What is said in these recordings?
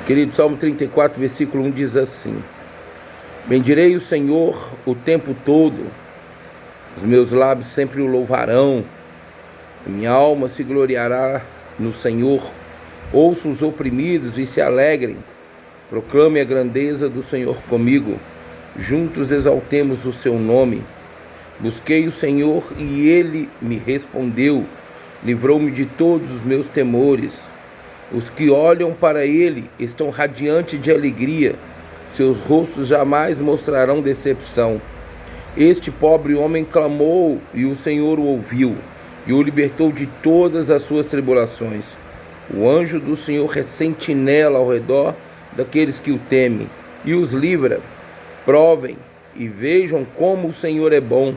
Querido, Salmo 34, versículo 1 diz assim: bendirei o Senhor o tempo todo, os meus lábios sempre o louvarão, a minha alma se gloriará no Senhor. Ouçam os oprimidos e se alegrem, proclame a grandeza do Senhor comigo, juntos exaltemos o seu nome. Busquei o Senhor e ele me respondeu, livrou-me de todos os meus temores. Os que olham para ele estão radiantes de alegria, seus rostos jamais mostrarão decepção. Este pobre homem clamou e o Senhor o ouviu e o libertou de todas as suas tribulações. O anjo do Senhor é sentinela ao redor daqueles que o temem e os livra. Provem e vejam como o Senhor é bom,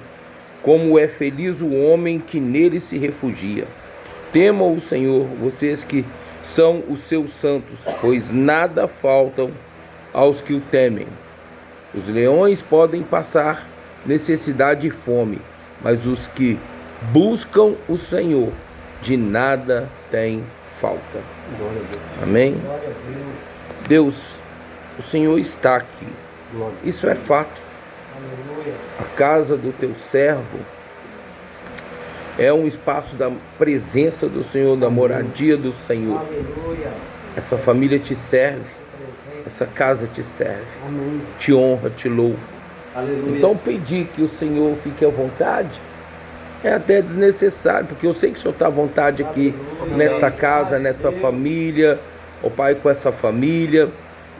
como é feliz o homem que nele se refugia. Temam o Senhor, vocês que são os seus santos, pois nada faltam aos que o temem. Os leões podem passar necessidade e fome, mas os que buscam o Senhor de nada têm falta. Amém? Deus, o Senhor está aqui. Isso é fato. A casa do teu servo é um espaço da presença do Senhor, da moradia do Senhor. Essa família te serve, essa casa te serve, te honra, te louva. Então pedir que o Senhor fique à vontade é até desnecessário, porque eu sei que o Senhor está à vontade aqui nesta casa, nessa família, ó Pai, com essa família.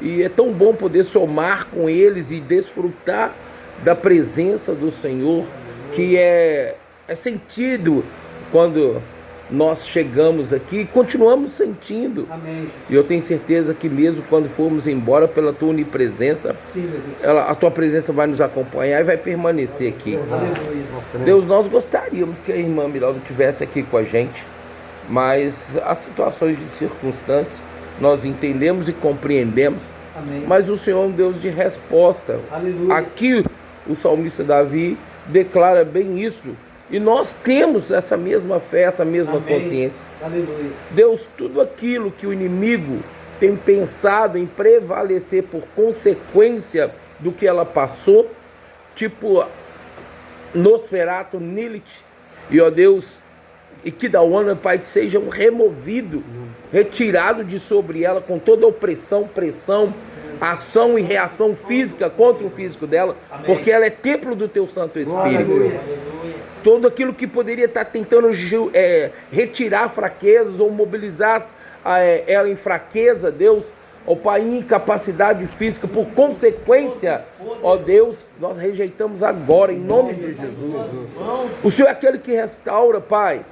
E é tão bom poder somar com eles e desfrutar da presença do Senhor, que é sentido quando nós chegamos aqui e continuamos sentindo. Amém. E eu tenho certeza que mesmo quando formos embora, pela tua onipresença, a tua presença vai nos acompanhar e vai permanecer aqui. Deus, nós gostaríamos que a irmã Miralda estivesse aqui com a gente, mas as situações de circunstância nós entendemos e compreendemos. Amém. Mas o Senhor é um Deus de resposta. Aleluia. Aqui o salmista Davi declara bem isso. E nós temos essa mesma fé, essa mesma Amém. Consciência. Aleluia. Deus, tudo aquilo que o inimigo tem pensado em prevalecer por consequência do que ela passou, tipo Nosferatu, Lilith, e ó Deus, e que da honra, Pai, que sejam removidos, retirado de sobre ela com toda a opressão, pressão, ação e reação física contra o físico dela. Amém. Porque ela é templo do teu Santo Espírito. Aleluia. Todo aquilo que poderia estar tentando retirar fraquezas ou mobilizar ela em fraqueza, Deus, ó Pai, em incapacidade física, por consequência, ó Deus, nós rejeitamos agora, em nome de Jesus. O Senhor é aquele que restaura, Pai.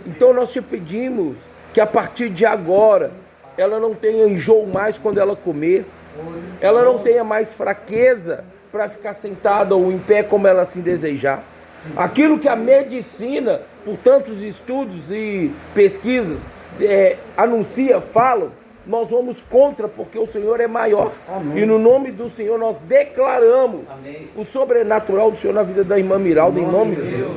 Então nós te pedimos que a partir de agora, ela não tenha enjoo mais quando ela comer, ela não tenha mais fraqueza para ficar sentada ou em pé como ela assim desejar. Aquilo que a medicina, por tantos estudos e pesquisas, anuncia, falam, nós vamos contra, porque o Senhor é maior. Amém. E no nome do Senhor nós declaramos Amém. O sobrenatural do Senhor na vida da irmã Miralda, em nome de Deus.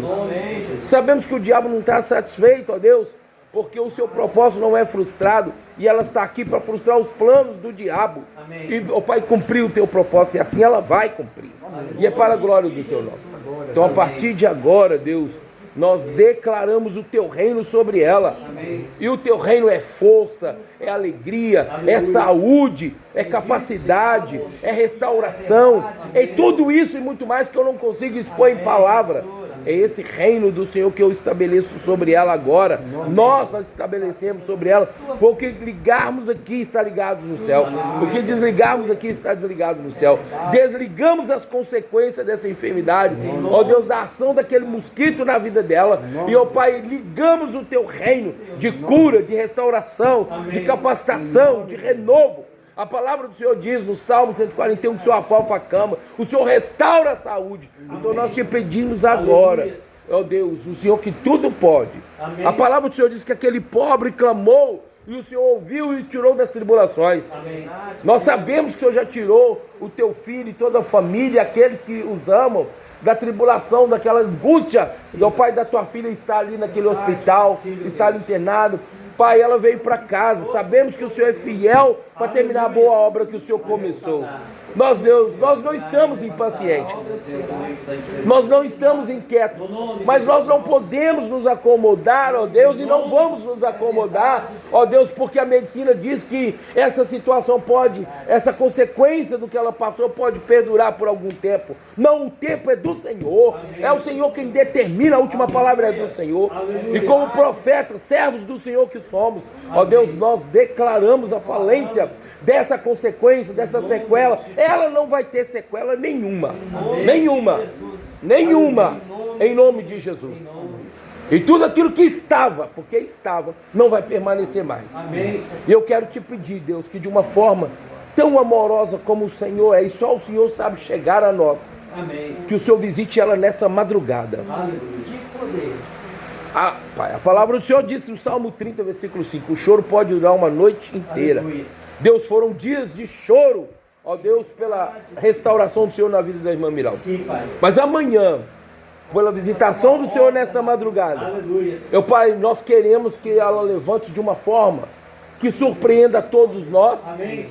Sabemos que o diabo não está satisfeito, ó Deus, porque o seu propósito não é frustrado, e ela está aqui para frustrar os planos do diabo. Amém. E, ó Pai, cumprir o teu propósito, e assim ela vai cumprir. Amém. E é para a glória do teu nome. Então, a partir de agora, Deus, nós declaramos o teu reino sobre ela. Amém. E o teu reino é força, é alegria, Aleluia. É saúde, é capacidade, é restauração, é tudo isso e muito mais que eu não consigo expor em palavra. É esse reino do Senhor que eu estabeleço sobre ela agora. Nós estabelecemos sobre ela, porque ligarmos aqui está ligado no céu, o que desligarmos aqui está desligado no céu. Desligamos as consequências dessa enfermidade, ó Deus, da ação daquele mosquito na vida dela, e ó Pai, ligamos o teu reino de cura, de restauração, de capacitação, de renovo. A palavra do Senhor diz no Salmo 141 que o Senhor afofa a cama, o Senhor restaura a saúde. Amém. Então nós te pedimos agora, ó Deus, o Senhor que tudo pode. Amém. A palavra do Senhor diz que aquele pobre clamou e o Senhor ouviu e tirou das tribulações. Amém. Nós sabemos que o Senhor já tirou o teu filho e toda a família, aqueles que os amam, da tribulação, daquela angústia, ó Pai, da tua filha está ali naquele hospital, está ali internado. Pai, ela veio para casa, sabemos que o Senhor é fiel para terminar a boa obra que o Senhor começou. Nós, Deus, nós não estamos impacientes, nós não estamos inquietos, mas nós não podemos nos acomodar, ó Deus, e não vamos nos acomodar, ó Deus, porque a medicina diz que essa situação pode, essa consequência do que ela passou pode perdurar por algum tempo. Não, o tempo é do Senhor, é o Senhor quem determina, a última palavra é do Senhor. E como profetas, servos do Senhor que somos, ó Deus, nós declaramos a falência dessa consequência, dessa sequela. Ela não vai ter sequela nenhuma, nenhuma, em nome de Jesus. E tudo aquilo que estava, porque estava, não vai permanecer mais. E eu quero te pedir, Deus, que de uma forma tão amorosa como o Senhor é, e só o Senhor sabe chegar a nós, que o Senhor visite ela nessa madrugada. Pai, a palavra do Senhor disse no Salmo 30, versículo 5, o choro pode durar uma noite inteira. Deus, foram dias de choro, ó Deus, pela restauração do Senhor na vida da irmã Miralda. Mas amanhã, pela visitação do Senhor nesta madrugada, meu Pai, nós queremos que ela levante de uma forma que surpreenda a todos nós.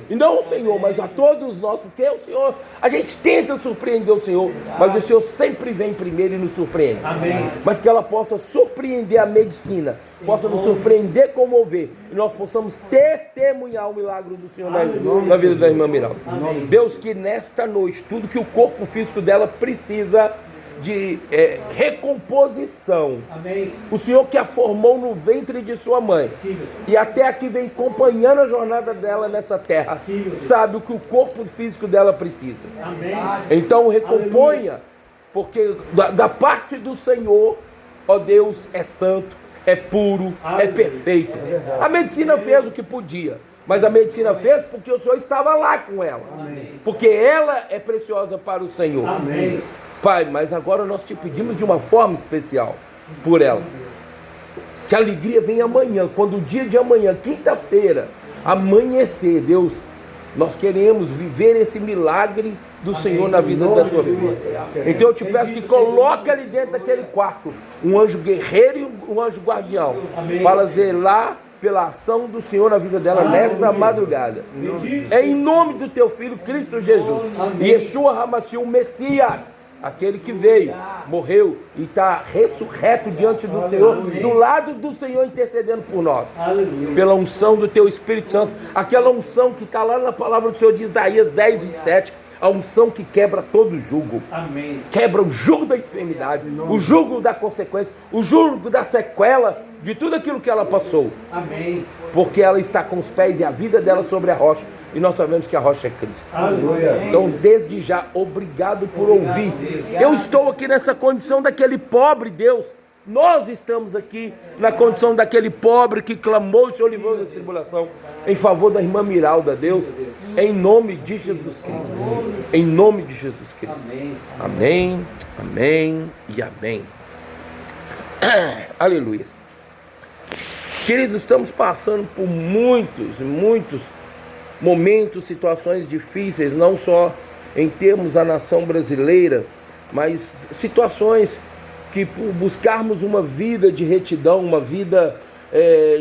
E não o Senhor, mas a todos nós, porque o Senhor, a gente tenta surpreender o Senhor, mas o Senhor sempre vem primeiro e nos surpreende. Mas que ela possa surpreender a medicina, possa nos surpreender, comover, e nós possamos testemunhar o milagre do Senhor na vida da irmã Miralda. Deus, que nesta noite, tudo que o corpo físico dela precisa de recomposição, o Senhor que a formou no ventre de sua mãe, e até aqui vem acompanhando a jornada dela nessa terra, sabe o que o corpo físico dela precisa. Então recomponha, porque da parte do Senhor, ó Deus, é santo, é puro, é perfeito. A medicina fez o que podia, mas a medicina fez porque o Senhor estava lá com ela, porque ela é preciosa para o Senhor. Pai, mas agora nós te pedimos de uma forma especial por ela. Que a alegria venha amanhã, quando o dia de amanhã, quinta-feira, amanhecer, Deus, nós queremos viver esse milagre do Senhor na vida da tua filha. Então eu te peço que coloque ali dentro daquele quarto um anjo guerreiro e um anjo guardião, para zelar pela ação do Senhor na vida dela nesta madrugada. É em nome do teu filho Cristo Jesus, Yeshua HaMashiach, o Messias, aquele que veio, morreu e está ressurreto diante do Senhor, do lado do Senhor, intercedendo por nós, pela unção do teu Espírito Santo, aquela unção que está lá na palavra do Senhor de Isaías 10, 27, a unção que quebra todo jugo, quebra o jugo da enfermidade, o jugo da consequência, o jugo da sequela de tudo aquilo que ela passou, porque ela está com os pés e a vida dela sobre a rocha, e nós sabemos que a rocha é Cristo. Então, desde já, obrigado por ouvir. Eu estou aqui nessa condição daquele pobre, Deus. Nós estamos aqui na condição daquele pobre que clamou e se livrou da tribulação em favor da irmã Miralda, Deus, em nome de Jesus Cristo. Em nome de Jesus Cristo. Amém, amém e amém. Aleluia. Queridos, estamos passando por muitos momentos, situações difíceis, não só em termos da nação brasileira, mas situações que, por buscarmos uma vida de retidão, uma vida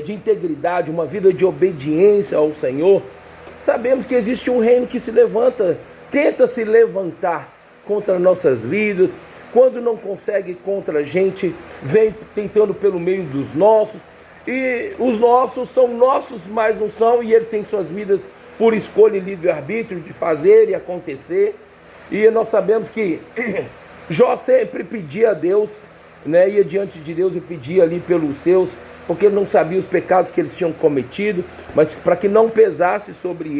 de integridade, uma vida de obediência ao Senhor, sabemos que existe um reino que se levanta, tenta se levantar contra nossas vidas. Quando não consegue contra a gente, vem tentando pelo meio dos nossos, e os nossos são nossos, mas não são, e eles têm suas vidas por escolha e livre-arbítrio de fazer e acontecer. E nós sabemos que Jó sempre pedia a Deus, né, ia diante de Deus e pedia ali pelos seus, porque ele não sabia os pecados que eles tinham cometido, mas para que não pesasse sobre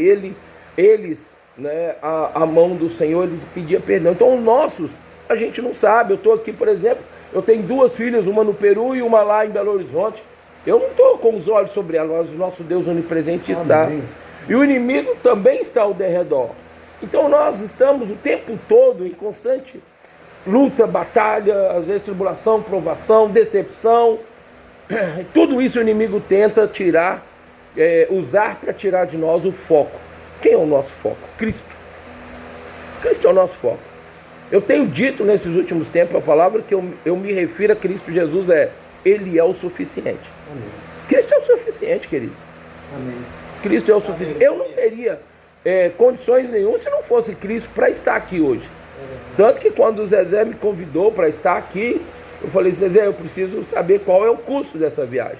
eles, né, a mão do Senhor, eles pediam perdão. Então os nossos, a gente não sabe. Eu estou aqui, por exemplo, eu tenho 2 filhas, uma no Peru e uma lá em Belo Horizonte. Eu não estou com os olhos sobre elas, mas o nosso Deus onipresente está. Amém. E o inimigo também está ao derredor. Então nós estamos o tempo todo em constante luta, batalha, às vezes tribulação, provação, decepção. Tudo isso o inimigo tenta tirar, usar para tirar de nós o foco. Quem é o nosso foco? Cristo. Cristo é o nosso foco. Eu tenho dito nesses últimos tempos, a palavra que eu me refiro a Cristo Jesus Ele é o suficiente. Amém. Cristo é o suficiente, queridos. Amém. Cristo é o suficiente. Eu não teria condições nenhuma se não fosse Cristo para estar aqui hoje. Tanto que quando o Zezé me convidou para estar aqui, eu falei, Zezé, eu preciso saber qual é o custo dessa viagem.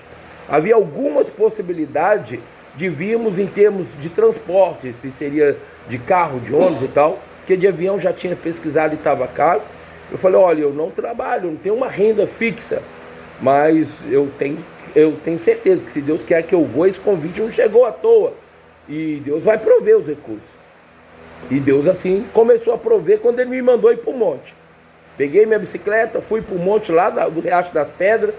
Havia algumas possibilidades de virmos em termos de transporte, se seria de carro, de ônibus e tal, porque de avião já tinha pesquisado e estava caro. Eu falei, olha, eu não trabalho, não tenho uma renda fixa, mas eu tenho certeza que se Deus quer que eu vou, esse convite não chegou à toa. E Deus vai prover os recursos. E Deus assim começou a prover quando Ele me mandou ir para o monte. Peguei minha bicicleta, fui para o monte lá do Riacho das Pedras,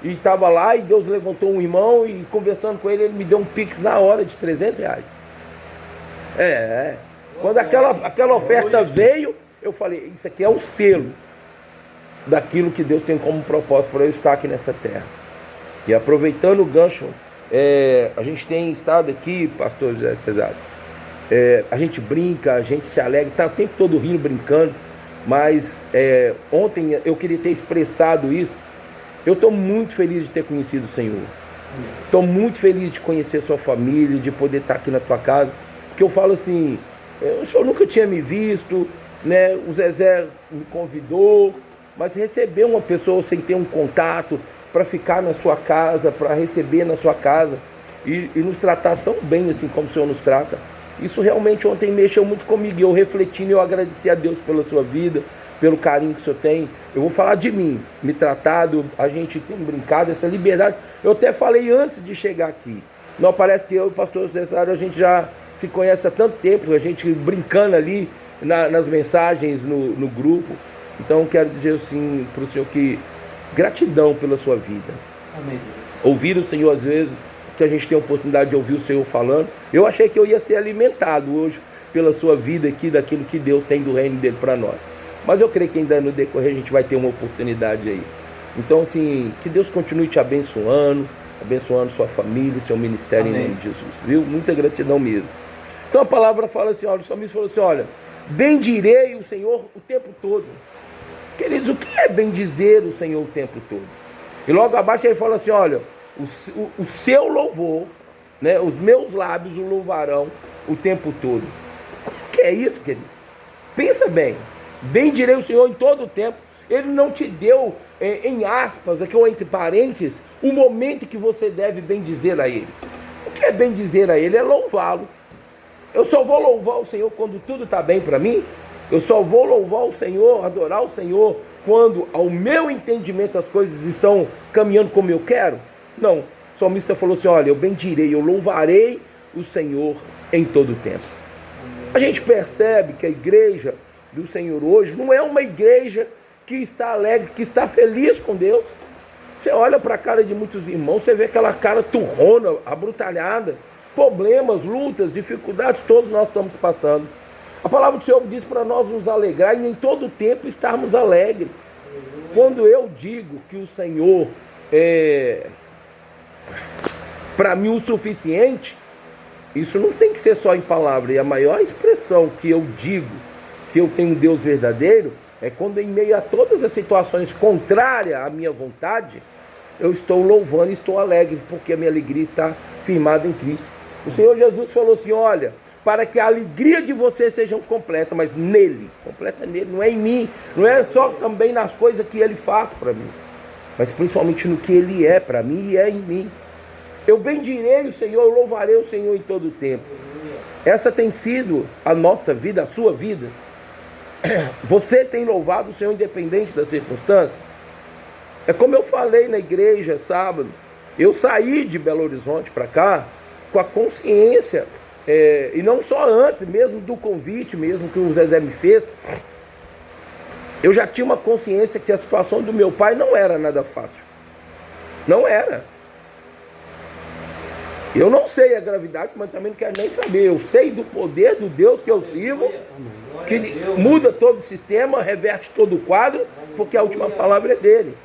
e estava lá, e Deus levantou um irmão, e conversando com ele, ele me deu um pix na hora de R$300. Quando aquela oferta veio, eu falei, isso aqui é o selo daquilo que Deus tem como propósito para eu estar aqui nessa terra. E aproveitando o gancho, a gente tem estado aqui, pastor José Cesário, a gente brinca, a gente se alegra, está o tempo todo rindo, brincando, mas ontem eu queria ter expressado isso. Eu estou muito feliz de ter conhecido o Senhor. Estou muito feliz de conhecer sua família, de poder estar aqui na tua casa. Porque eu falo assim, o senhor nunca tinha me visto, né? O Zezé me convidou, mas receber uma pessoa sem ter um contato, para ficar na sua casa, para receber na sua casa e nos tratar tão bem assim como o Senhor nos trata. Isso realmente ontem mexeu muito comigo. Eu refletindo, eu agradeci a Deus pela sua vida, pelo carinho que o Senhor tem. Eu vou falar de mim, me tratado, a gente tem brincado, essa liberdade. Eu até falei antes de chegar aqui. Não parece que eu e o pastor Cesário, a gente já se conhece há tanto tempo, a gente brincando ali nas mensagens no grupo. Então eu quero dizer assim para o Senhor que gratidão pela sua vida. Amém. Ouvir o Senhor às vezes, que a gente tem a oportunidade de ouvir o Senhor falando. Eu achei que eu ia ser alimentado hoje pela sua vida aqui, daquilo que Deus tem do reino dele para nós. Mas eu creio que ainda no decorrer a gente vai ter uma oportunidade aí. Então assim, que Deus continue te abençoando sua família, seu ministério. Amém. Em nome de Jesus, viu? Muita gratidão mesmo. Então a palavra fala assim, olha, o salmista falou assim, olha, bendirei o Senhor o tempo todo. Queridos, o que é bendizer o Senhor o tempo todo? E logo abaixo ele fala assim, olha, o seu louvor, né, os meus lábios o louvarão o tempo todo. O que é isso, querido? Pensa bem, bendirei o Senhor em todo o tempo. Ele não te deu, em aspas, aqui ou entre parênteses, o momento que você deve bendizer a Ele. O que é bendizer a Ele? É louvá-lo. Eu só vou louvar o Senhor quando tudo está bem para mim? Eu só vou louvar o Senhor, adorar o Senhor, quando ao meu entendimento as coisas estão caminhando como eu quero? Não. O salmista falou assim, olha, eu bendirei, eu louvarei o Senhor em todo o tempo. A gente percebe que a igreja do Senhor hoje não é uma igreja que está alegre, que está feliz com Deus. Você olha para a cara de muitos irmãos, você vê aquela cara turrona, abrutalhada, problemas, lutas, dificuldades, todos nós estamos passando. A palavra do Senhor diz para nós nos alegrar e em todo o tempo estarmos alegres. Quando eu digo que o Senhor é, para mim, o suficiente, isso não tem que ser só em palavra. E a maior expressão que eu digo que eu tenho um Deus verdadeiro é quando, em meio a todas as situações contrárias à minha vontade, eu estou louvando e estou alegre, porque a minha alegria está firmada em Cristo. O Senhor Jesus falou assim, olha, para que a alegria de vocês seja completa, mas nele, completa nele, não é em mim, não é só também nas coisas que ele faz para mim, mas principalmente no que ele é para mim e é em mim. Eu bendirei o Senhor, eu louvarei o Senhor em todo o tempo. Essa tem sido a nossa vida, a sua vida. Você tem louvado o Senhor independente das circunstâncias? É como eu falei na igreja sábado, eu saí de Belo Horizonte para cá com a consciência, e não só antes, mesmo do convite mesmo que o Zezé me fez, eu já tinha uma consciência que a situação do meu pai não era nada fácil. Não era. Eu não sei a gravidade, mas também não quero nem saber. Eu sei do poder do Deus que eu sirvo, que muda todo o sistema, reverte todo o quadro, porque a última palavra é dele.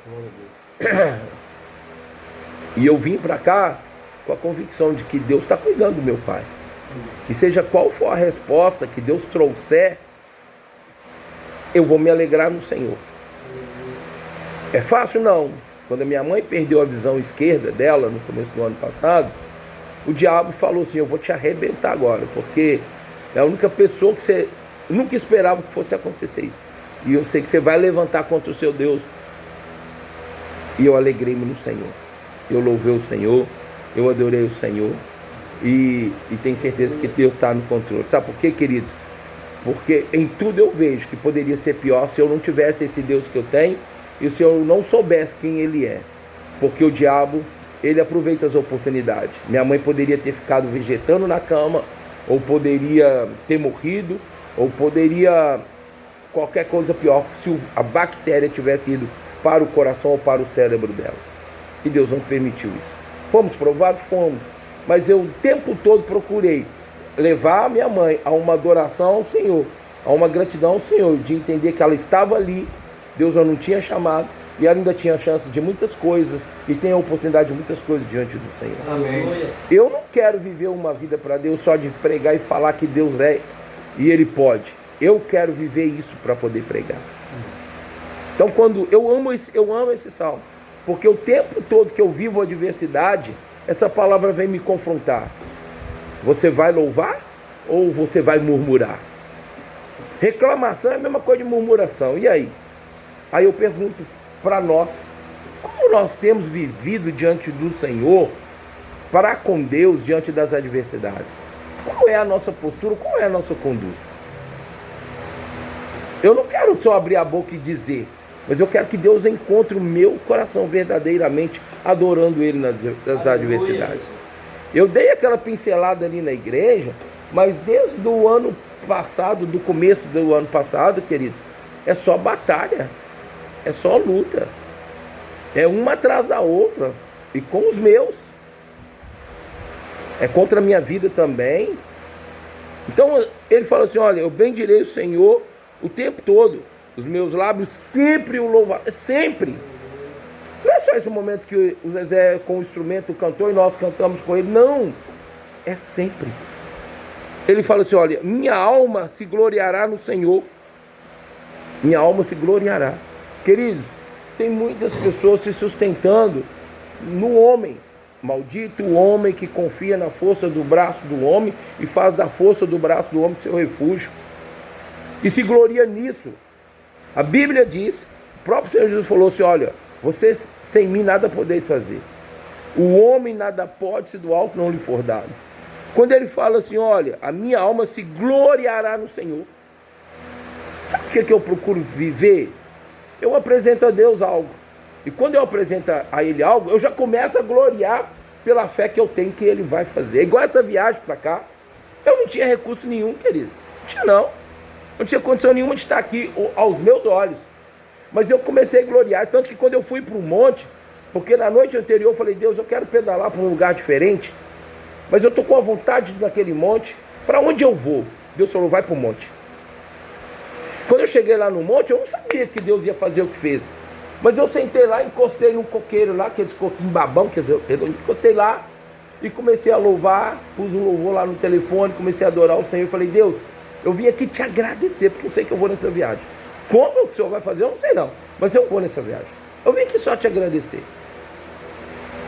E eu vim para cá com a convicção de que Deus está cuidando do meu pai. E seja qual for a resposta que Deus trouxer, eu vou me alegrar no Senhor. É fácil? Não. Quando a minha mãe perdeu a visão esquerda dela no começo do ano passado, o diabo falou assim: eu vou te arrebentar agora, porque é a única pessoa que você nunca esperava que fosse acontecer isso. E eu sei que você vai levantar contra o seu Deus. E eu alegrei-me no Senhor. Eu louvei o Senhor, eu adorei o Senhor. E tenho certeza que Deus está no controle. Sabe por quê, queridos? Porque em tudo eu vejo que poderia ser pior se eu não tivesse esse Deus que eu tenho e se eu não soubesse quem Ele é. Porque o diabo, ele aproveita as oportunidades. Minha mãe poderia ter ficado vegetando na cama, ou poderia ter morrido, ou poderia qualquer coisa pior se a bactéria tivesse ido para o coração ou para o cérebro dela. E Deus não permitiu isso. Fomos provados? Fomos. Mas eu o tempo todo procurei levar a minha mãe a uma adoração ao Senhor, a uma gratidão ao Senhor, de entender que ela estava ali, Deus já não tinha chamado, e ela ainda tinha chance de muitas coisas, e tem a oportunidade de muitas coisas diante do Senhor. Amém. Eu não quero viver uma vida para Deus só de pregar e falar que Deus é e Ele pode. Eu quero viver isso para poder pregar. Então, quando eu amo esse salmo, porque o tempo todo que eu vivo a adversidade, essa palavra vem me confrontar. Você vai louvar ou você vai murmurar? Reclamação é a mesma coisa de murmuração. E aí? Aí eu pergunto para nós, como nós temos vivido diante do Senhor, para com Deus, diante das adversidades? Qual é a nossa postura? Qual é a nossa conduta? Eu não quero só abrir a boca e dizer, mas eu quero que Deus encontre o meu coração verdadeiramente adorando Ele nas adversidades. Eu dei aquela pincelada ali na igreja, mas desde o ano passado, do começo do ano passado, queridos, é só batalha, é só luta, é uma atrás da outra, e com os meus, é contra a minha vida também. Então ele fala assim: olha, eu bendirei o Senhor o tempo todo, os meus lábios sempre o louvarão, sempre. Não é só esse momento que o Zezé com o instrumento cantou e nós cantamos com ele, não, é sempre. Ele fala assim: olha, minha alma se gloriará no Senhor, minha alma se gloriará. Queridos, tem muitas pessoas se sustentando no homem. Maldito o homem que confia na força do braço do homem e faz da força do braço do homem seu refúgio, e se gloria nisso. A Bíblia diz, o próprio Senhor Jesus falou assim: olha, vocês sem mim nada podeis fazer. O homem nada pode se do alto não lhe for dado. Quando ele fala assim: olha, a minha alma se gloriará no Senhor. Sabe o que eu procuro viver? Eu apresento a Deus algo. E quando eu apresento a Ele algo, eu já começo a gloriar pela fé que eu tenho que Ele vai fazer. Igual essa viagem para cá, eu não tinha recurso nenhum, queridos. Não tinha não. Não tinha condição nenhuma de estar aqui aos meus olhos. Mas eu comecei a gloriar, tanto que quando eu fui para o monte, porque na noite anterior eu falei: Deus, eu quero pedalar para um lugar diferente, mas eu estou com a vontade naquele monte, para onde eu vou? Deus falou: vai para o monte. Quando eu cheguei lá no monte, eu não sabia que Deus ia fazer o que fez, mas eu sentei lá, encostei num coqueiro lá, aqueles coquinhos babão, quer dizer, eu encostei lá e comecei a louvar, pus um louvor lá no telefone, comecei a adorar o Senhor. Eu falei: Deus, eu vim aqui te agradecer, porque eu sei que eu vou nessa viagem. Como o Senhor vai fazer, eu não sei não, mas eu vou nessa viagem. Eu vim aqui só te agradecer.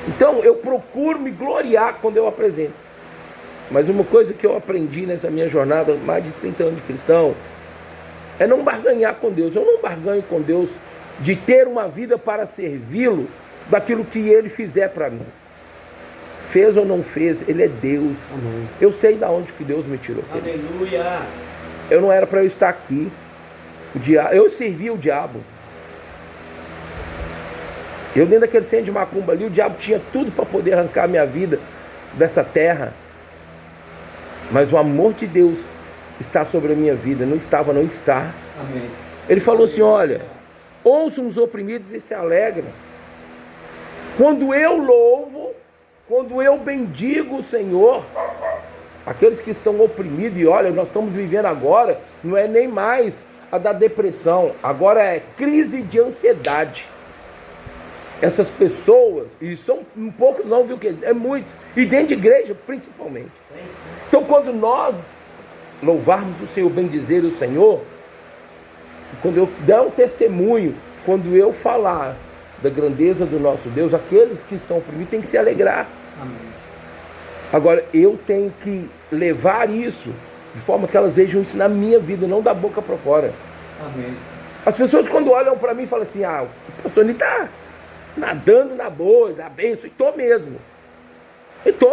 Então eu procuro me gloriar quando eu apresento. Mas uma coisa que eu aprendi nessa minha jornada, mais de 30 anos de cristão, é não barganhar com Deus. Eu não barganho com Deus de ter uma vida para servi-lo daquilo que Ele fizer para mim. Fez ou não fez, Ele é Deus. Amém. Eu sei de onde que Deus me tirou. Aleluia. Eu não era para eu estar aqui. Eu servia o diabo. Eu dentro daquele centro de macumba ali, o diabo tinha tudo para poder arrancar a minha vida dessa terra. Mas o amor de Deus está sobre a minha vida. Não estava, não está. Amém. Ele falou assim: olha, ouçam os oprimidos e se alegram. Quando eu louvo, quando eu bendigo o Senhor, aqueles que estão oprimidos, e olha, nós estamos vivendo agora, não é nem mais a da depressão, agora é crise de ansiedade. Essas pessoas, e são poucos não, viu, que é muitos, e dentro de igreja principalmente. Então quando nós louvarmos o Senhor, bendizer o Senhor, quando eu der um testemunho, quando eu falar da grandeza do nosso Deus, aqueles que estão oprimidos têm que se alegrar. Amém. Agora, eu tenho que levar isso de forma que elas vejam isso na minha vida, não da boca para fora. Amém. As pessoas quando olham para mim falam assim, o pastor Ney está nadando na boa, na bênção, e estou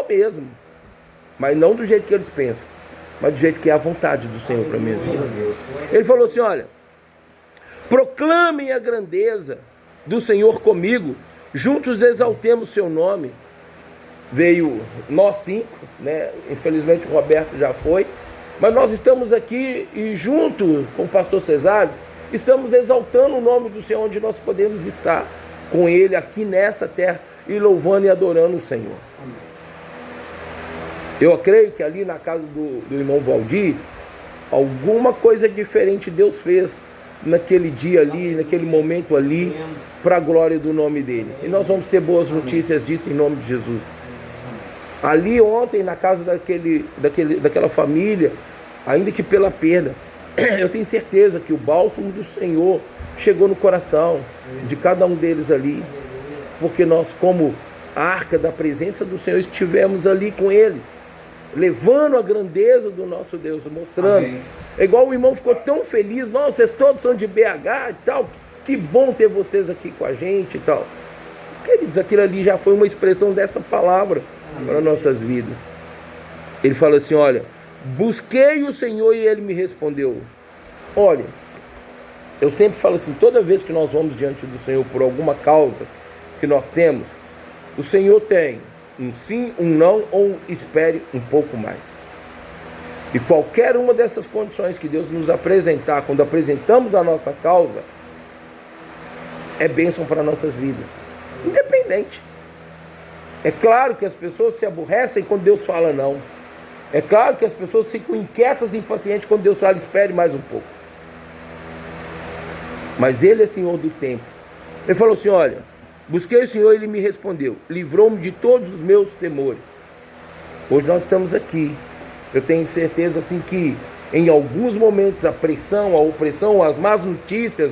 mesmo. Mas não do jeito que eles pensam, mas do jeito que é a vontade do Senhor para mim. Ele falou assim, olha, proclamem a grandeza do Senhor comigo, juntos exaltemos seu nome. Veio nós 5, né? Infelizmente o Roberto já foi, mas nós estamos aqui e junto com o pastor Cesário, estamos exaltando o nome do Senhor, onde nós podemos estar com Ele aqui nessa terra e louvando e adorando o Senhor. Eu creio que ali na casa do irmão Valdir, alguma coisa diferente Deus fez naquele dia ali, naquele momento ali, para a glória do nome dele. E nós vamos ter boas notícias disso em nome de Jesus. Ali ontem, na casa daquela família, ainda que pela perda, eu tenho certeza que o bálsamo do Senhor chegou no coração de cada um deles ali, porque nós, como arca da presença do Senhor, estivemos ali com eles, levando a grandeza do nosso Deus, mostrando. Amém. É igual o irmão ficou tão feliz, nossa, vocês todos são de BH e tal, que bom ter vocês aqui com a gente e tal. Queridos, aquilo ali já foi uma expressão dessa palavra para nossas vidas. Ele fala assim, olha, busquei o Senhor e Ele me respondeu. Olha, eu sempre falo assim, toda vez que nós vamos diante do Senhor por alguma causa que nós temos, o Senhor tem um sim, um não, ou espere um pouco mais. E qualquer uma dessas condições que Deus nos apresentar, quando apresentamos a nossa causa, é bênção para nossas vidas, independente. É claro que as pessoas se aborrecem quando Deus fala não. É claro que as pessoas ficam inquietas e impacientes quando Deus fala espere mais um pouco. Mas Ele é Senhor do tempo. Ele falou assim, olha, busquei o Senhor e Ele me respondeu, livrou-me de todos os meus temores. Hoje nós estamos aqui. Eu tenho certeza assim que em alguns momentos a pressão, a opressão, as más notícias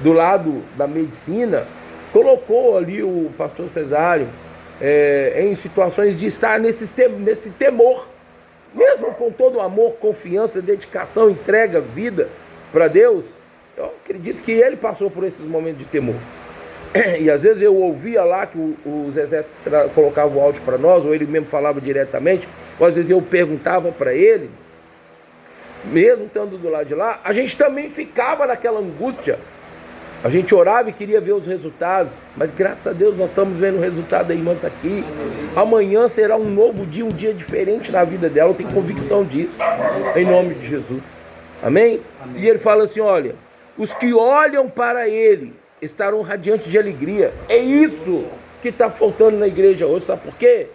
do lado da medicina colocou ali o pastor Cesário em situações de estar nesse temor, mesmo com todo o amor, confiança, dedicação, entrega, vida para Deus. Eu acredito que ele passou por esses momentos de temor. E às vezes eu ouvia lá que o Zezé colocava o áudio para nós, ou ele mesmo falava diretamente, ou às vezes eu perguntava para ele, mesmo estando do lado de lá, a gente também ficava naquela angústia. A gente orava e queria ver os resultados, mas graças a Deus nós estamos vendo o resultado da irmã está aqui. Amanhã será um novo dia, um dia diferente na vida dela, eu tenho convicção disso, em nome de Jesus. Amém? Amém. E ele fala assim, olha, os que olham para Ele estarão radiantes de alegria. É isso que está faltando na igreja hoje, sabe por quê?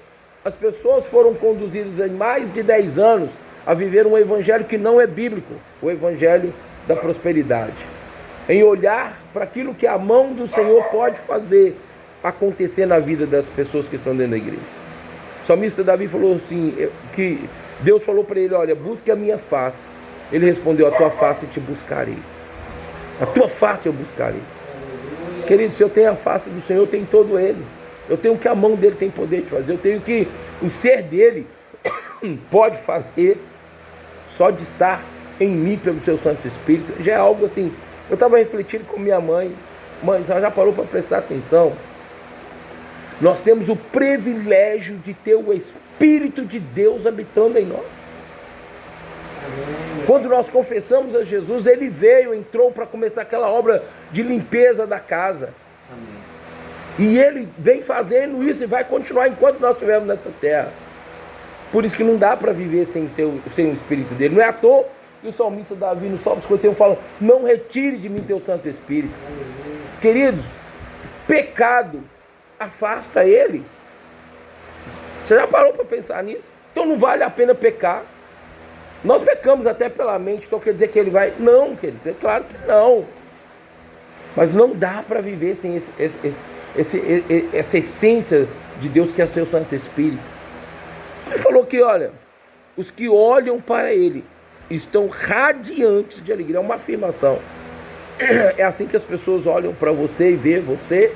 As pessoas foram conduzidas em mais de 10 anos a viver um evangelho que não é bíblico, o evangelho da prosperidade. Em olhar para aquilo que a mão do Senhor pode fazer acontecer na vida das pessoas que estão dentro da igreja. O salmista Davi falou assim, que Deus falou para ele, olha, busque a minha face. Ele respondeu, a tua face te buscarei. A tua face eu buscarei. Querido, se eu tenho a face do Senhor, eu tenho todo Ele. Eu tenho o que a mão dele tem poder de fazer. Eu tenho o que o ser dele pode fazer só de estar em mim pelo seu Santo Espírito. Já é algo assim. Eu estava refletindo com minha mãe. Mãe, já parou para prestar atenção? Nós temos o privilégio de ter o Espírito de Deus habitando em nós. Quando nós confessamos a Jesus, Ele veio, entrou para começar aquela obra de limpeza da casa. Amém. E Ele vem fazendo isso e vai continuar enquanto nós estivermos nessa terra. Por isso que não dá para viver sem o Espírito dele. Não é à toa que o salmista Davi no Salmo 51 fala, não retire de mim teu Santo Espírito. Amém. Queridos, pecado afasta Ele. Você já parou para pensar nisso? Então não vale a pena pecar. Nós pecamos até pela mente, então quer dizer que Ele vai... Não, quer dizer, claro que não. Mas não dá para viver sem essa essência de Deus que é seu Santo Espírito. Ele falou que, olha, os que olham para Ele estão radiantes de alegria. É uma afirmação. É assim que as pessoas olham para você e vê você.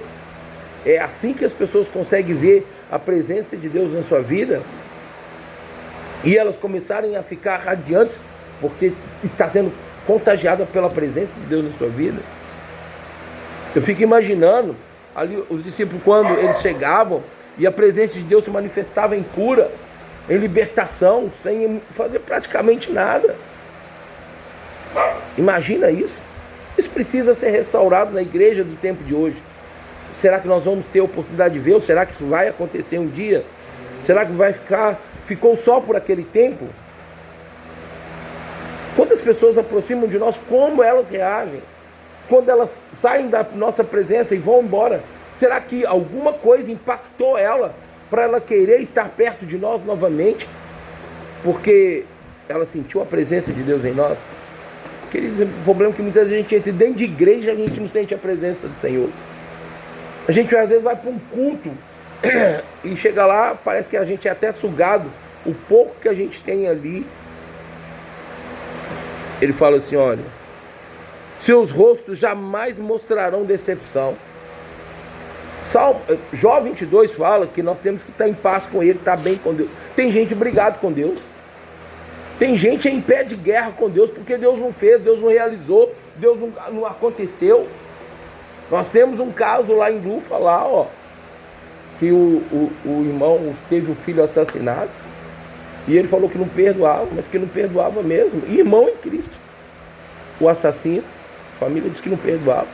É assim que as pessoas conseguem ver a presença de Deus na sua vida. E elas começarem a ficar radiantes porque está sendo contagiada pela presença de Deus na sua vida. Eu fico imaginando ali os discípulos quando eles chegavam e a presença de Deus se manifestava em cura, em libertação, sem fazer praticamente nada. Imagina isso. Isso precisa ser restaurado na igreja do tempo de hoje. Será que nós vamos ter a oportunidade de ver? Ou será que isso vai acontecer um dia? Será que ficou só por aquele tempo? Quando as pessoas aproximam de nós, como elas reagem? Quando elas saem da nossa presença e vão embora, será que alguma coisa impactou ela para ela querer estar perto de nós novamente? Porque ela sentiu a presença de Deus em nós? Queridos, o problema é que muitas vezes a gente entra dentro de igreja e a gente não sente a presença do Senhor. A gente às vezes vai para um culto e chega lá, parece que a gente é até sugado. O pouco que a gente tem ali. Ele fala assim, olha, seus rostos jamais mostrarão decepção. Jó 22 fala que nós temos que estar em paz com Ele, estar bem com Deus. Tem gente brigado com Deus. Tem gente em pé de guerra com Deus, porque Deus não fez, Deus não realizou, Deus não aconteceu. Nós temos um caso lá em Lufa, lá, ó, que o irmão teve o filho assassinado, e ele falou que não perdoava, mas que não perdoava mesmo. Irmão em Cristo. O assassino, a família disse que não perdoava.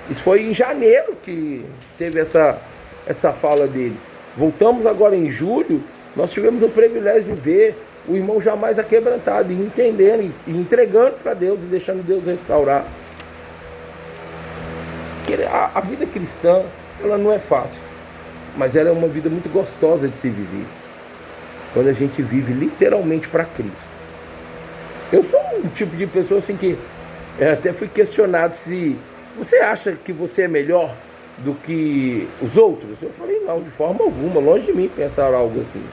Isso foi em janeiro que teve essa fala dele. Voltamos agora em julho, nós tivemos o privilégio de ver o irmão jamais aquebrantado, e entendendo, e entregando para Deus, e deixando Deus restaurar. A vida cristã, ela não é fácil, mas ela é uma vida muito gostosa de se viver, quando a gente vive literalmente para Cristo. Eu sou um tipo de pessoa assim que até fui questionado se você acha que você é melhor do que os outros. Eu falei, não, de forma alguma, longe de mim pensar algo assim.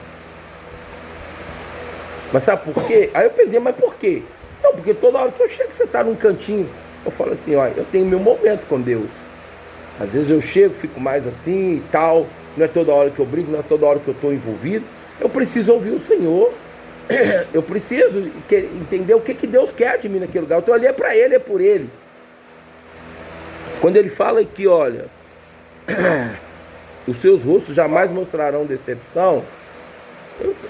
Mas sabe por quê? Aí eu perguntei, mas por quê? Não, porque toda hora que eu chego, você está num cantinho, eu falo assim, ó, eu tenho meu momento com Deus. Às vezes eu chego, fico mais assim e tal, não é toda hora que eu brigo, não é toda hora que eu estou envolvido. Eu preciso ouvir o Senhor, eu preciso entender o que Deus quer de mim naquele lugar. Então ali é para Ele, é por Ele. Quando Ele fala aqui, olha, os seus rostos jamais mostrarão decepção,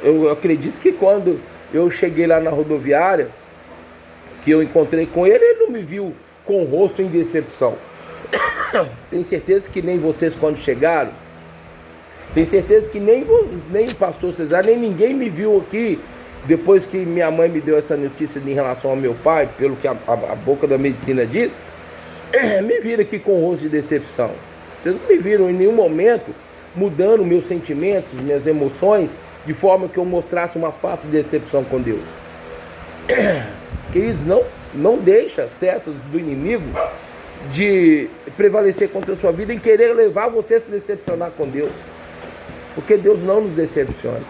eu acredito que quando eu cheguei lá na rodoviária, que eu encontrei com ele, ele não me viu com o rosto em decepção. Tenho certeza que nem vocês quando chegaram, tenho certeza que nem o pastor Cesar, nem ninguém me viu aqui, depois que minha mãe me deu essa notícia em relação ao meu pai, pelo que a boca da medicina diz, me viram aqui com o rosto de decepção. Vocês não me viram em nenhum momento mudando meus sentimentos, minhas emoções, de forma que eu mostrasse uma face de decepção com Deus. Queridos, não deixa certos do inimigo de prevalecer contra a sua vida em querer levar você a se decepcionar com Deus. Porque Deus não nos decepciona.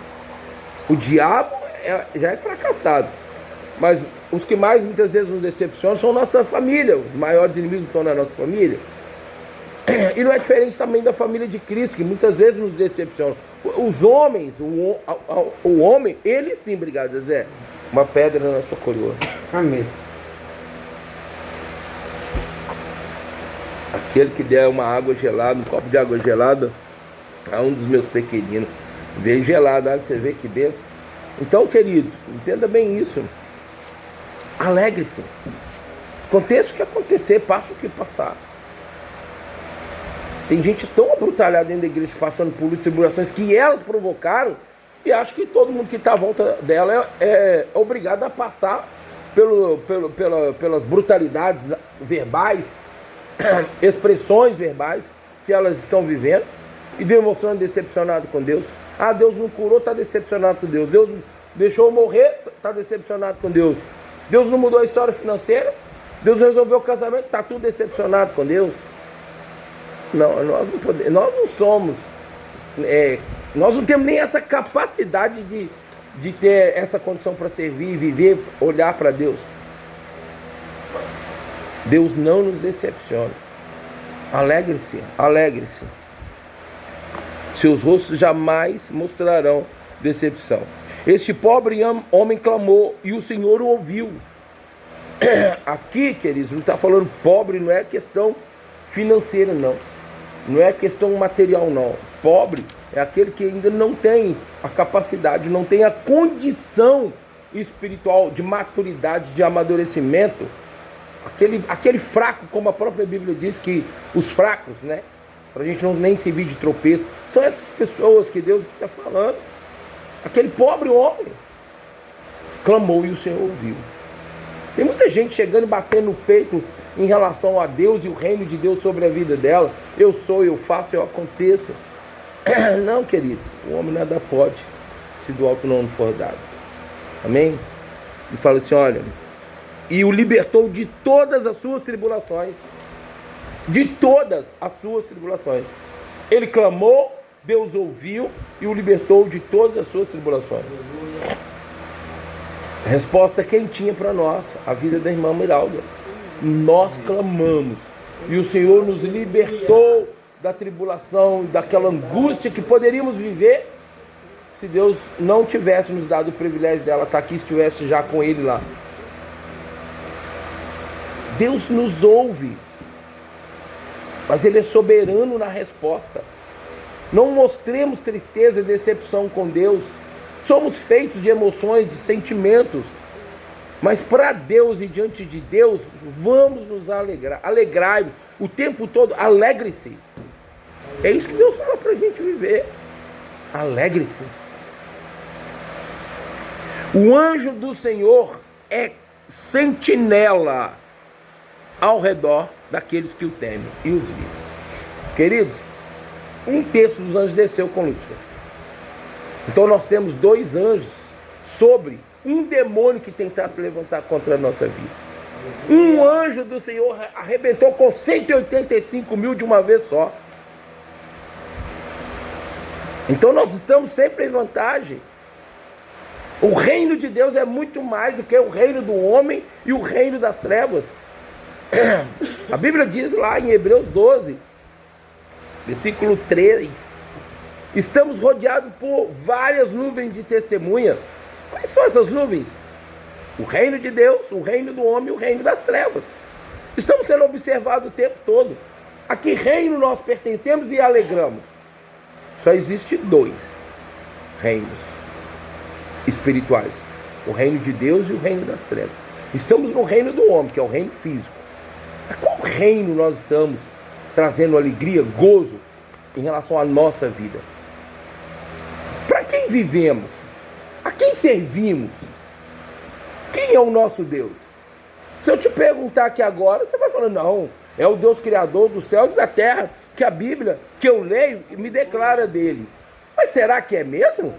O diabo já é fracassado. Mas os que mais muitas vezes nos decepcionam são nossa família. Os maiores inimigos estão na nossa família. E não é diferente também da família de Cristo, que muitas vezes nos decepcionam. Os homens, o homem, ele sim, obrigado, Zezé, uma pedra na sua coroa. Amém. Aquele que der uma água gelada, um copo de água gelada a um dos meus pequeninos, veio gelado, você vê que benção. Então, queridos, entenda bem isso. Alegre-se. Aconteça o que acontecer, passa o que passar. Tem gente tão abrutalhada dentro da igreja, passando por lutas e tribulações que elas provocaram, e acho que todo mundo que está à volta dela é obrigado a passar pelas brutalidades verbais, expressões verbais que elas estão vivendo, e demonstrando decepcionado com Deus. Ah, Deus não curou, está decepcionado com Deus. Deus deixou eu morrer, está decepcionado com Deus. Deus não mudou a história financeira, Deus resolveu o casamento, está tudo decepcionado com Deus. Não, nós não podemos, nós não somos, nós não temos nem essa capacidade de ter essa condição para servir, viver, olhar para Deus. Deus não nos decepciona. Alegre-se, alegre-se. Seus rostos jamais mostrarão decepção. Este pobre homem clamou e o Senhor o ouviu. Aqui, queridos, não está falando pobre, não é questão financeira, não. Não é questão material, não. Pobre é aquele que ainda não tem a capacidade, não tem a condição espiritual de maturidade, de amadurecimento. Aquele fraco, como a própria Bíblia diz, que os fracos, né? Para a gente não nem servir de tropeço, são essas pessoas que Deus está falando. Aquele pobre homem clamou e o Senhor ouviu. Tem muita gente chegando e batendo no peito em relação a Deus e o reino de Deus sobre a vida dela. Eu sou, eu faço, eu aconteço. Não, queridos, o homem nada pode se do alto não for dado. Amém? E fala assim, olha, e o libertou de todas as suas tribulações. De todas as suas tribulações. Ele clamou, Deus ouviu e o libertou de todas as suas tribulações. Resposta quentinha para nós, a vida da irmã Miralda. Nós clamamos e o Senhor nos libertou da tribulação, daquela angústia que poderíamos viver se Deus não tivesse nos dado o privilégio dela estar aqui, estivesse já com Ele lá. Deus nos ouve, mas Ele é soberano na resposta. Não mostremos tristeza e decepção com Deus. Somos feitos de emoções, de sentimentos. Mas para Deus e diante de Deus, vamos nos alegrar. Alegrai-vos o tempo todo, alegre-se. É isso que Deus fala para a gente viver. Alegre-se. O anjo do Senhor é sentinela ao redor daqueles que o temem e os livram. Queridos, um terço dos anjos desceu com Lúcifer. Então nós temos 2 anjos sobre um demônio que tentar se levantar contra a nossa vida. Um anjo do Senhor arrebentou com 185 mil de uma vez só. Então nós estamos sempre em vantagem. O reino de Deus é muito mais do que o reino do homem e o reino das trevas. A Bíblia diz lá em Hebreus 12, versículo 3, estamos rodeados por várias nuvens de testemunha. Quais são essas nuvens? O reino de Deus, o reino do homem e o reino das trevas. Estamos sendo observados o tempo todo. A que reino nós pertencemos e alegramos? Só existe 2 reinos espirituais. O reino de Deus e o reino das trevas. Estamos no reino do homem, que é o reino físico. A qual reino nós estamos trazendo alegria, gozo em relação à nossa vida? Para quem vivemos? A quem servimos? Quem é o nosso Deus? Se eu te perguntar aqui agora, você vai falar, não, é o Deus criador dos céus e da terra, que a Bíblia, que eu leio, me declara dele. Mas será que é mesmo?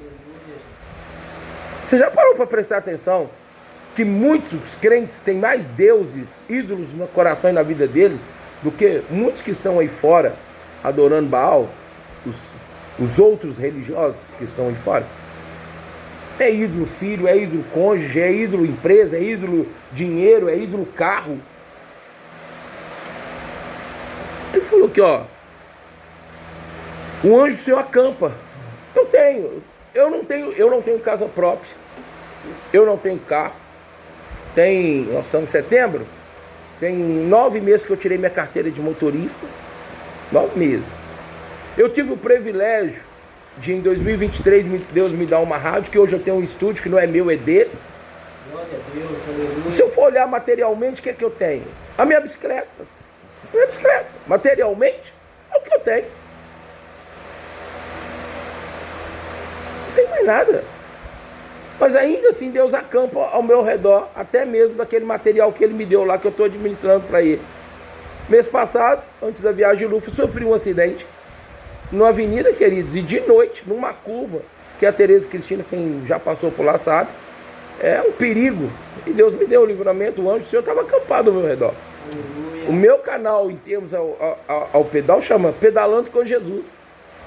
Você já parou para prestar atenção que muitos crentes têm mais deuses, ídolos no coração e na vida deles, do que muitos que estão aí fora adorando Baal, os outros religiosos que estão aí fora? É ídolo filho, é ídolo cônjuge, é ídolo empresa, é ídolo dinheiro, é ídolo carro. Ele falou que, ó, o anjo do Senhor acampa. Eu não tenho casa própria. Eu não tenho carro. Nós estamos em setembro. Tem 9 meses que eu tirei minha carteira de motorista. 9 meses. Eu tive o privilégio de, em 2023, Deus me dar uma rádio, que hoje eu tenho um estúdio que não é meu, é dele. Glória a Deus, aleluia. Se eu for olhar materialmente, o que é que eu tenho? A minha bicicleta. Materialmente, é o que eu tenho. Não tem mais nada. Mas ainda assim Deus acampa ao meu redor, até mesmo daquele material que Ele me deu lá, que eu estou administrando para Ele. Mês passado, antes da viagem de Lufa, eu sofri um acidente numa avenida, queridos, e de noite, numa curva, que a Tereza Cristina, quem já passou por lá sabe, é um perigo. E Deus me deu o livramento, o anjo do Senhor estava acampado ao meu redor. Aleluia. O meu canal, em termos ao pedal, chama Pedalando com Jesus.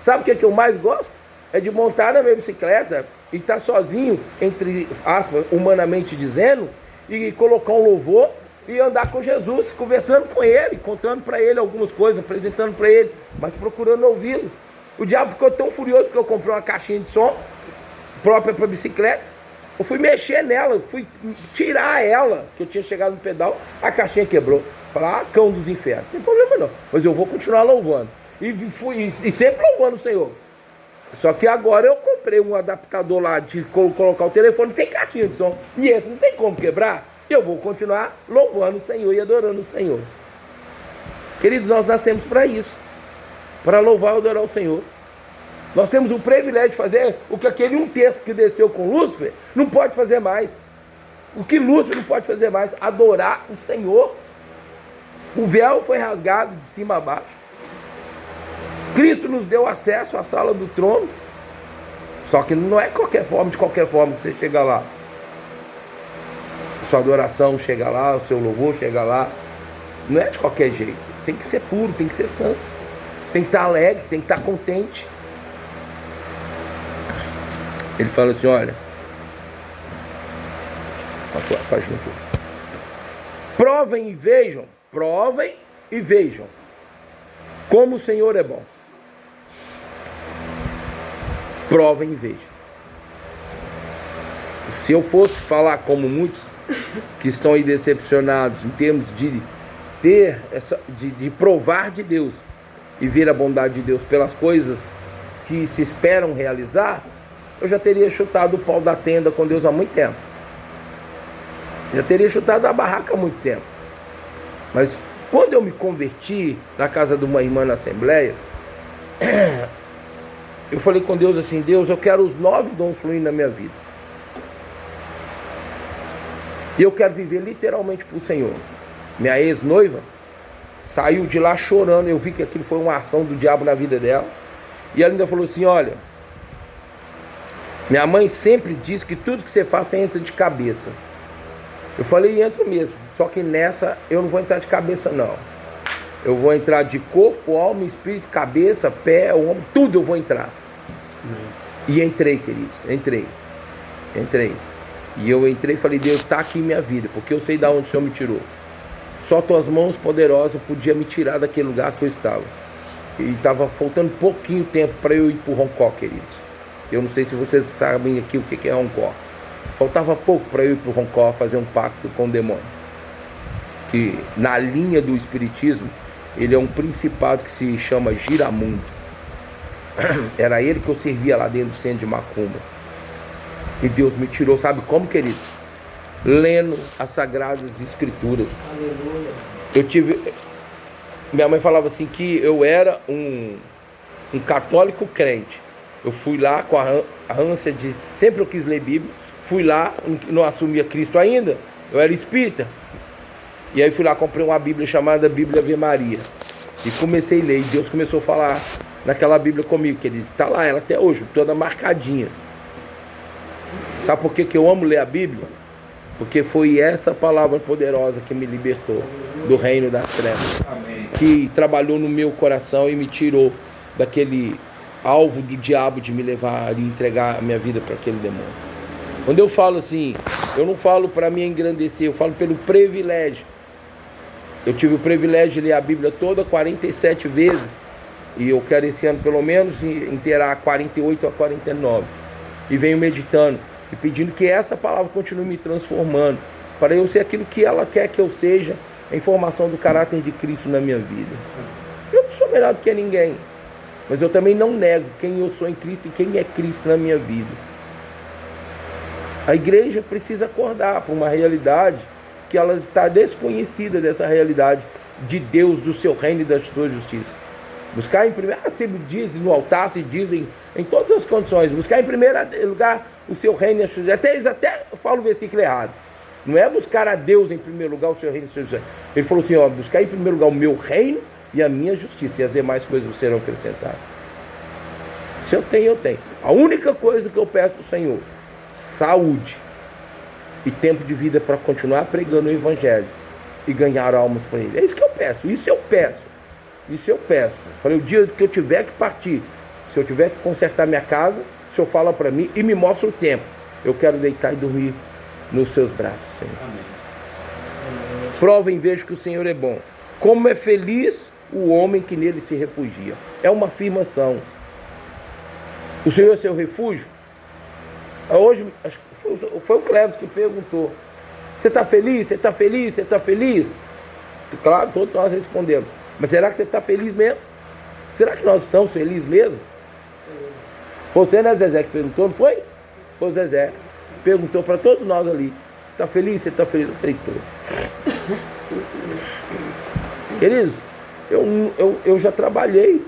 Sabe o que eu mais gosto? É de montar na minha bicicleta e estar sozinho, entre aspas, humanamente dizendo, e colocar um louvor e andar com Jesus, conversando com ele, contando para ele algumas coisas, apresentando para ele, mas procurando ouvi-lo. O diabo ficou tão furioso que eu comprei uma caixinha de som própria para bicicleta. Eu fui mexer nela, fui tirar ela, que eu tinha chegado no pedal, a caixinha quebrou. Falar, cão dos infernos, não tem problema não, mas eu vou continuar louvando. E sempre louvando o Senhor. Só que agora eu comprei um adaptador lá de colocar o telefone, tem caixinha de som, e esse não tem como quebrar. E eu vou continuar louvando o Senhor e adorando o Senhor. Queridos, nós nascemos para isso, para louvar e adorar o Senhor. Nós temos o privilégio de fazer o que aquele um terço que desceu com Lúcifer não pode fazer mais. O que Lúcifer não pode fazer mais, adorar o Senhor. O véu foi rasgado de cima a baixo. Cristo nos deu acesso à sala do trono. Só que não é de qualquer forma que você chega lá. Sua adoração chega lá, o seu louvor chega lá. Não é de qualquer jeito. Tem que ser puro, tem que ser santo. Tem que estar alegre, tem que estar contente. Ele fala assim, olha. A página toda. Provem e vejam como o Senhor é bom. Provem e vejam. Se eu fosse falar como muitos que estão aí decepcionados em termos de ter de provar de Deus e ver a bondade de Deus pelas coisas que se esperam realizar, eu já teria chutado o pau da tenda com Deus há muito tempo. Já teria chutado a barraca há muito tempo. Mas quando eu me converti na casa de uma irmã na Assembleia, eu falei com Deus assim, Deus, eu quero os 9 dons fluindo na minha vida. E eu quero viver literalmente para o Senhor. Minha ex-noiva saiu de lá chorando, eu vi que aquilo foi uma ação do diabo na vida dela. E ela ainda falou assim, olha, minha mãe sempre diz que tudo que você faz, você entra de cabeça. Eu falei, entro mesmo. Só que nessa eu não vou entrar de cabeça não. Eu vou entrar de corpo, alma, espírito, cabeça, pé, ombro, tudo eu vou entrar. E entrei, queridos, entrei. E eu entrei e falei, Deus, está aqui minha vida, porque eu sei de onde o Senhor me tirou. Só tuas mãos poderosas podiam me tirar daquele lugar que eu estava. E estava faltando pouquinho tempo para eu ir para o Hong Kong, queridos. Eu não sei se vocês sabem aqui o que é Hong Kong. Faltava pouco para eu ir para o Hong Kong fazer um pacto com o demônio. Que na linha do espiritismo, ele é um principado que se chama Giramundo. Era ele que eu servia lá dentro do centro de Macumba. E Deus me tirou, sabe como, queridos? Lendo as Sagradas Escrituras. Aleluia. Minha mãe falava assim que eu era um católico crente. Eu fui lá com a ânsia de sempre eu quis ler Bíblia. Fui lá, não assumia Cristo ainda. Eu era espírita. E aí fui lá, comprei uma Bíblia chamada Bíblia Ave Maria. E comecei a ler. E Deus começou a falar naquela Bíblia comigo, que ele está lá, ela até hoje, toda marcadinha. Sabe por que eu amo ler a Bíblia? Porque foi essa palavra poderosa que me libertou do reino das trevas. Amém. Que trabalhou no meu coração e me tirou daquele alvo do diabo de me levar e entregar a minha vida para aquele demônio. Quando eu falo assim, eu não falo para me engrandecer, eu falo pelo privilégio. Eu tive o privilégio de ler a Bíblia toda 47 vezes. E eu quero esse ano pelo menos inteirar 48 a 49. E venho meditando e pedindo que essa palavra continue me transformando, para eu ser aquilo que ela quer que eu seja, a informação do caráter de Cristo na minha vida. Eu não sou melhor do que ninguém, mas eu também não nego quem eu sou em Cristo e quem é Cristo na minha vida. A igreja precisa acordar para uma realidade que ela está desconhecida dessa realidade de Deus, do seu reino e da sua justiça. Buscar em primeiro, se diz no altar, se dizem em todas as condições, buscar em primeiro lugar o seu reino e a sua justiça. Até eu falo o versículo errado. Não é buscar a Deus em primeiro lugar, o seu reino e a sua justiça. Ele falou assim, ó, buscar em primeiro lugar o meu reino e a minha justiça, e as demais coisas serão acrescentadas. Se eu tenho, eu tenho. A única coisa que eu peço ao Senhor, saúde e tempo de vida para continuar pregando o Evangelho e ganhar almas para Ele. É isso que eu peço, isso eu peço. Isso eu peço. Falei, o dia que eu tiver que partir, se eu tiver que consertar minha casa, o Senhor fala para mim e me mostra o tempo. Eu quero deitar e dormir nos seus braços, Senhor. Amém. Provem, vejo que o Senhor é bom. Como é feliz o homem que nele se refugia. É uma afirmação. O Senhor é seu refúgio? Hoje, acho que foi o Cleves que perguntou. Você está feliz? Você está feliz? Você está feliz? Claro, todos nós respondemos. Mas será que você está feliz mesmo? Será que nós estamos felizes mesmo? Você, né, Zezé, que perguntou, não foi? Foi o Zezé. Perguntou para todos nós ali. Você está feliz? Você está feliz? Eu falei, estou. Queridos, eu já trabalhei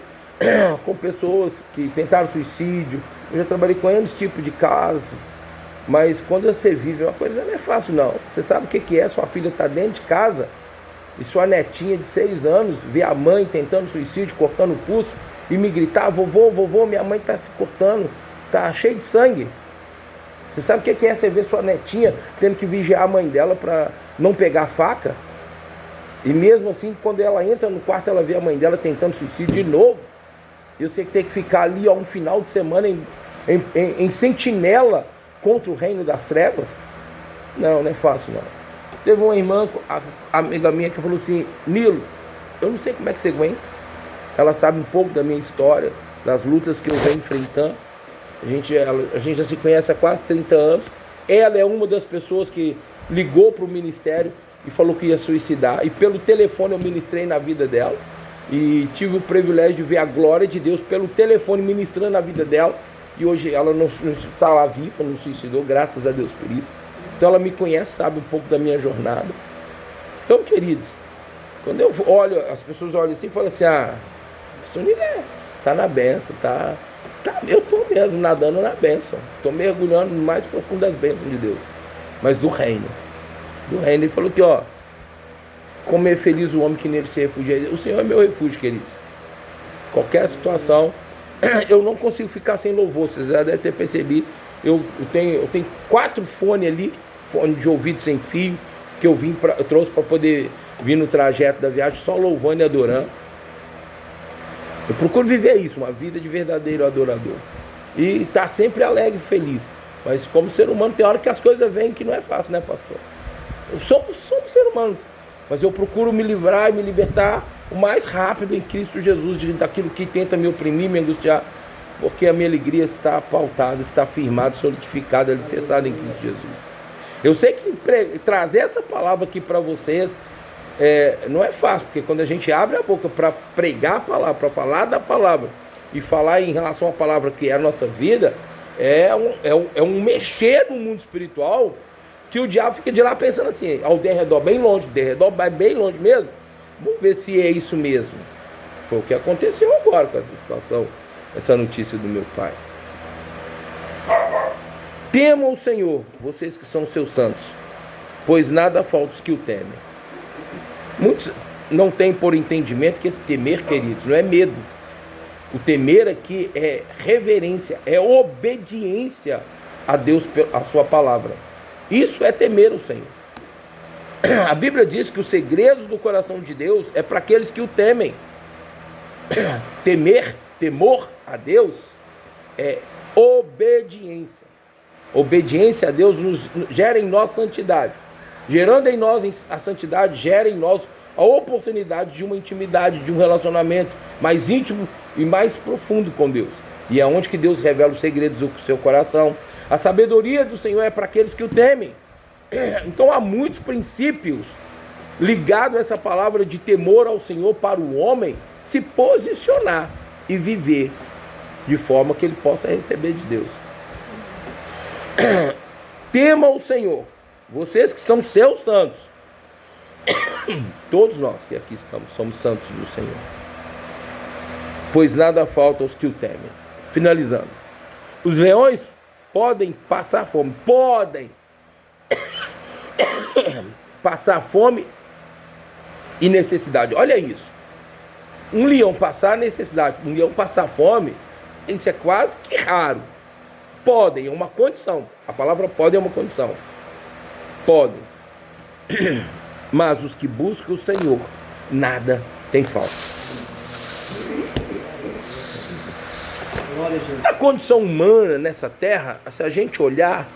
com pessoas que tentaram suicídio. Eu já trabalhei com N tipos de casos. Mas quando você vive uma coisa, não é fácil não. Você sabe o que é? Sua filha está dentro de casa e sua netinha de 6 anos vê a mãe tentando suicídio, cortando o pulso, e me gritar, vovô, minha mãe está se cortando, está cheia de sangue. Você sabe o que é você ver sua netinha tendo que vigiar a mãe dela para não pegar a faca? E mesmo assim, quando ela entra no quarto, ela vê a mãe dela tentando suicídio de novo. E você tem que ficar ali, ó, um final de semana em sentinela contra o reino das trevas. Não é fácil não. Teve uma irmã, amiga minha, que falou assim, Nilo, eu não sei como é que você aguenta. Ela sabe um pouco da minha história, das lutas que eu venho enfrentando. A gente já se conhece há quase 30 anos. Ela é uma das pessoas que ligou para o ministério e falou que ia suicidar. E pelo telefone eu ministrei na vida dela. E tive o privilégio de ver a glória de Deus pelo telefone ministrando na vida dela. E hoje ela não está lá viva, não suicidou, graças a Deus por isso. Então ela me conhece, sabe um pouco da minha jornada. Então, queridos, quando eu olho, as pessoas olham assim e falam assim, Sunil está na bênção, eu estou mesmo nadando na bênção. Estou mergulhando no mais profundo das bênçãos de Deus. Mas do reino. Ele falou que, como é feliz o homem que nele se refugia. O Senhor é meu refúgio, queridos. Qualquer situação, eu não consigo ficar sem louvor. Vocês já devem ter percebido. Eu tenho 4 fones ali, fone de ouvido sem fio, que eu trouxe para poder vir no trajeto da viagem, só louvando e adorando. Eu procuro viver isso, uma vida de verdadeiro adorador. E estar sempre alegre e feliz. Mas como ser humano, tem hora que as coisas vêm que não é fácil, né, pastor? Somos ser humanos. Mas eu procuro me livrar e me libertar o mais rápido em Cristo Jesus daquilo que tenta me oprimir, me angustiar, porque a minha alegria está pautada, está firmada, solidificada, alicerçada em Cristo Jesus. Eu sei que trazer essa palavra aqui para vocês não é fácil, porque quando a gente abre a boca para pregar a palavra, para falar da palavra e falar em relação à palavra que é a nossa vida, é um mexer no mundo espiritual que o diabo fica de lá pensando assim, ao derredor bem longe, bem longe mesmo. Vamos ver se é isso mesmo. Foi o que aconteceu agora com essa situação, essa notícia do meu pai. Temam o Senhor, vocês que são seus santos, pois nada falta os que o temem. Muitos não têm por entendimento que esse temer, queridos, não é medo. O temer aqui é reverência, é obediência a Deus, a sua palavra. Isso é temer o Senhor. A Bíblia diz que os segredos do coração de Deus é para aqueles que o temem. Temor a Deus é obediência. Obediência a Deus gera em nós santidade. Gerando em nós a santidade, gera em nós a oportunidade de uma intimidade, de um relacionamento mais íntimo e mais profundo com Deus. E é onde que Deus revela os segredos do seu coração. A sabedoria do Senhor é para aqueles que o temem. Então há muitos princípios ligados a essa palavra de temor ao Senhor para o homem se posicionar e viver de forma que ele possa receber de Deus. Tema o Senhor, vocês que são seus santos. Todos nós que aqui estamos somos santos do Senhor, pois nada falta aos que o temem. Finalizando, os leões podem passar fome, passar fome e necessidade. Olha isso, um leão passar necessidade, um leão passar fome, isso é quase que raro. Podem, é uma condição. A palavra pode é uma condição. Podem. Mas os que buscam o Senhor, nada tem falta. A condição humana nessa terra, se a gente olhar,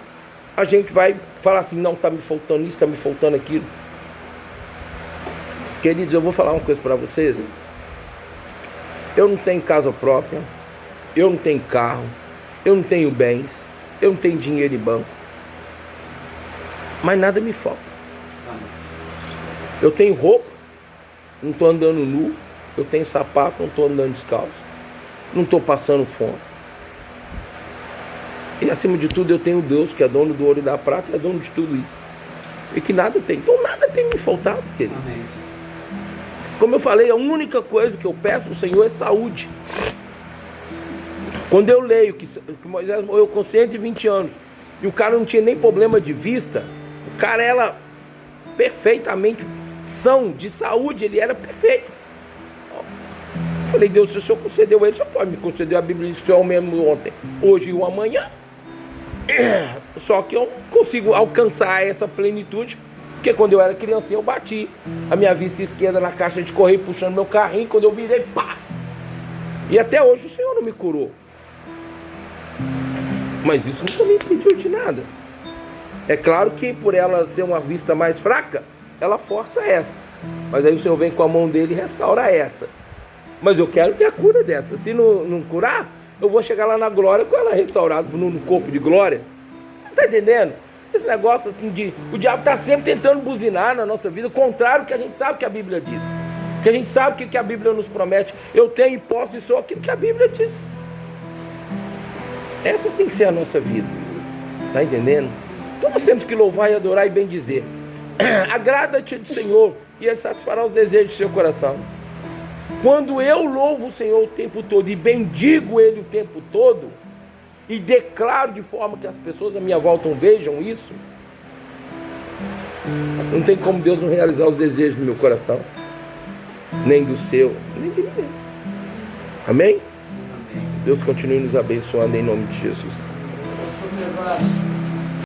a gente vai falar assim, não, está me faltando isso, está me faltando aquilo. Queridos, eu vou falar uma coisa para vocês. Eu não tenho casa própria, eu não tenho carro, eu não tenho bens, eu não tenho dinheiro em banco, mas nada me falta. Eu tenho roupa, não estou andando nu, eu tenho sapato, não estou andando descalço, não estou passando fome. E acima de tudo eu tenho Deus, que é dono do ouro e da prata, e é dono de tudo isso. E que nada tem. Então nada tem me faltado, querido. Amém. Como eu falei, a única coisa que eu peço ao Senhor é saúde. Quando eu leio que Moisés morreu com 120 anos e o cara não tinha nem problema de vista, o cara era perfeitamente são de saúde, ele era perfeito. Eu falei, Deus, se o Senhor concedeu a ele, o Senhor pode me conceder a Bíblia, isso é o mesmo ontem, hoje e o amanhã. Só que eu não consigo alcançar essa plenitude, porque quando eu era criança eu bati a minha vista esquerda na caixa de correio puxando meu carrinho, quando eu virei, pá! E até hoje o Senhor não me curou. Mas isso nunca me impediu de nada. É claro que por ela ser uma vista mais fraca, ela força essa. Mas aí o Senhor vem com a mão dele e restaura essa. Mas eu quero ter a cura dessa. Se não curar, eu vou chegar lá na glória com ela restaurada no corpo de glória. Tá entendendo? Esse negócio assim de... O diabo está sempre tentando buzinar na nossa vida, contrário do que a gente sabe que a Bíblia diz. Que a gente sabe o que a Bíblia nos promete. Eu tenho e posso e sou aquilo que a Bíblia diz. Essa tem que ser a nossa vida. Tá entendendo? Então nós temos que louvar e adorar e bendizer. Agrada-te do Senhor e Ele satisfará os desejos do seu coração. Quando eu louvo o Senhor o tempo todo e bendigo Ele o tempo todo e declaro de forma que as pessoas à minha volta vejam isso, não tem como Deus não realizar os desejos do meu coração, nem do seu, nem de ninguém. Amém? Deus continue nos abençoando em nome de Jesus.